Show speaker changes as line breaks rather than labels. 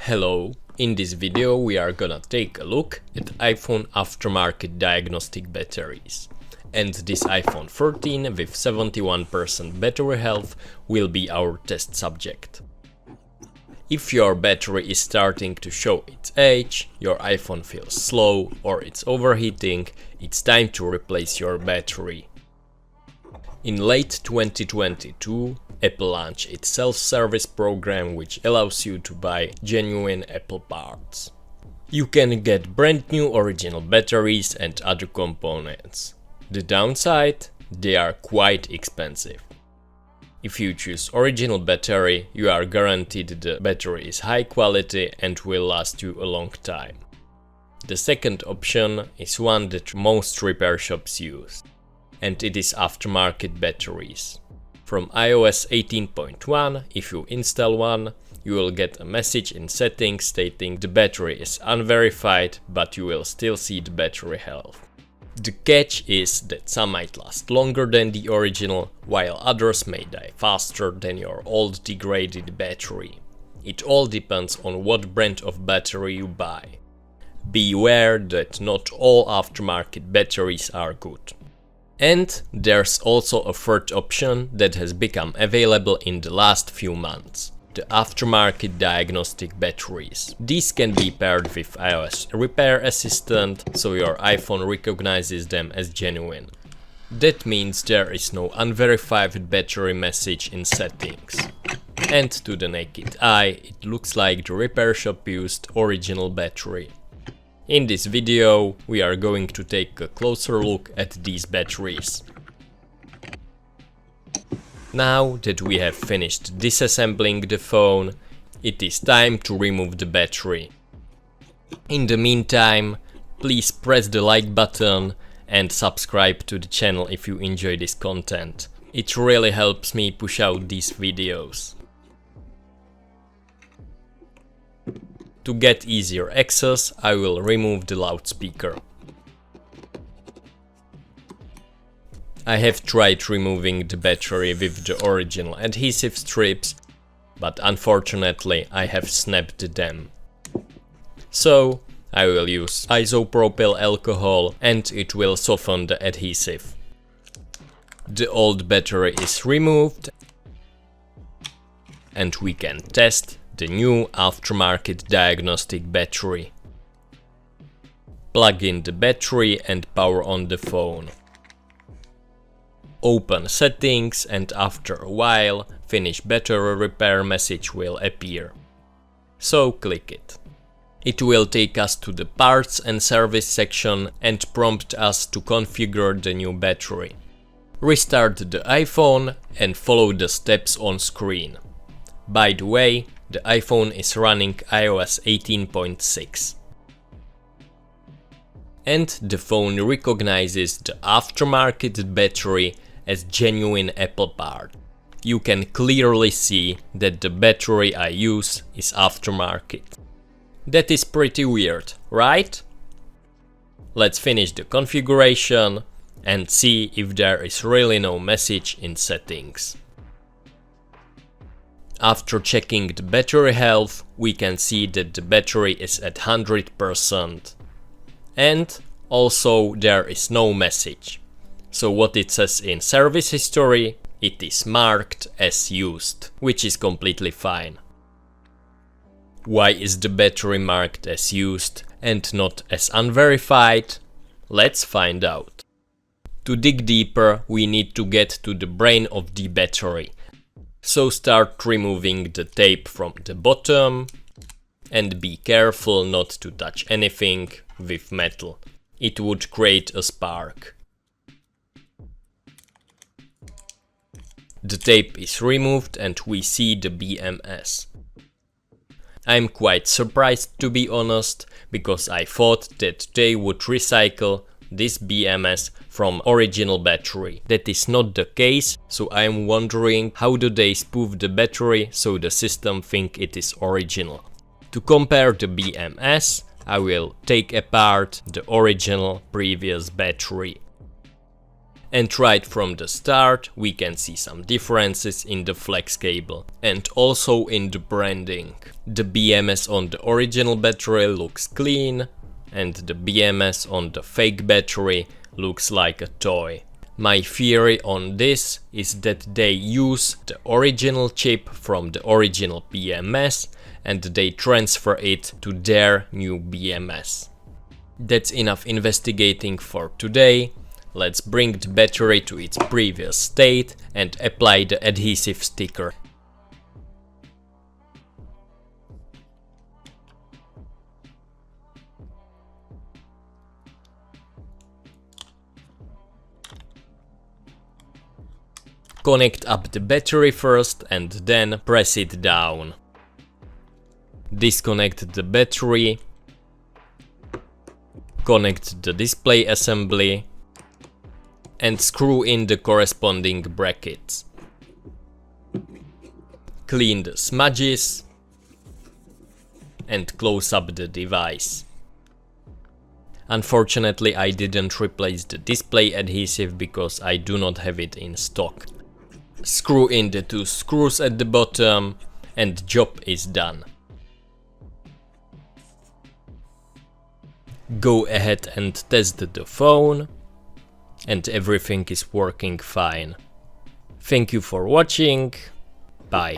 Hello, in this video we are gonna take a look at iPhone Aftermarket Diagnostic batteries. And this iPhone 13 with 71% battery health will be our test subject. If your battery is starting to show its age, your iPhone feels slow or it's overheating, it's time to replace your battery. In late 2022, Apple launched its self-service program, which allows you to buy genuine Apple parts. You can get brand new original batteries and other components. The downside? They are quite expensive. If you choose original battery, you are guaranteed the battery is high quality and will last you a long time. The second option is one that most repair shops use, and it is aftermarket batteries. From iOS 18.1, if you install one, you will get a message in settings stating the battery is unverified, but you will still see the battery health. The catch is that some might last longer than the original, while others may die faster than your old degraded battery. It all depends on what brand of battery you buy. Beware that not all aftermarket batteries are good. And there's also a third option that has become available in the last few months: the Aftermarket Diagnostic batteries. These can be paired with iOS Repair Assistant, so your iPhone recognizes them as genuine. That means there is no unverified battery message in settings. And to the naked eye, it looks like the repair shop used original battery. In this video, we are going to take a closer look at these batteries. Now that we have finished disassembling the phone, it is time to remove the battery. In the meantime, please press the like button and subscribe to the channel if you enjoy this content. It really helps me push out these videos. To get easier access, I will remove the loudspeaker. I have tried removing the battery with the original adhesive strips, but unfortunately I have snapped them. So I will use isopropyl alcohol and it will soften the adhesive. The old battery is removed and we can test the new Aftermarket Diagnostic battery. Plug in the battery and power on the phone. Open settings and after a while, finish battery repair message will appear. So click it. It will take us to the parts and service section and prompt us to configure the new battery. Restart the iPhone and follow the steps on screen. By the way, the iPhone is running iOS 18.6. And the phone recognizes the aftermarket battery as genuine Apple part. You can clearly see that the battery I use is aftermarket. That is pretty weird, right? Let's finish the configuration and see if there is really no message in settings. After checking the battery health, we can see that the battery is at 100%. And also there is no message. So what it says in service history, it is marked as used, which is completely fine. Why is the battery marked as used and not as unverified? Let's find out. To dig deeper, we need to get to the brain of the battery. So start removing the tape from the bottom and be careful not to touch anything with metal. It would create a spark. The tape is removed and we see the BMS. I'm quite surprised, to be honest, because I thought that they would recycle this BMS from original battery. That is not the case, so I am wondering how do they spoof the battery so the system think it is original. To compare the BMS, I will take apart the original previous battery. And right from the start we can see some differences in the flex cable and also in the branding. The BMS on the original battery looks clean and the BMS on the fake battery looks like a toy. My theory on this is that they use the original chip from the original BMS and they transfer it to their new BMS. That's enough investigating for today. Let's bring the battery to its previous state and apply the adhesive sticker. Connect up the battery first and then press it down. Disconnect the battery. Connect the display assembly and screw in the corresponding brackets. Clean the smudges and close up the device. Unfortunately, I didn't replace the display adhesive because I do not have it in stock. Screw in the 2 screws at the bottom and the job is done. Go ahead and test the phone and everything is working fine. Thank you for watching. Bye.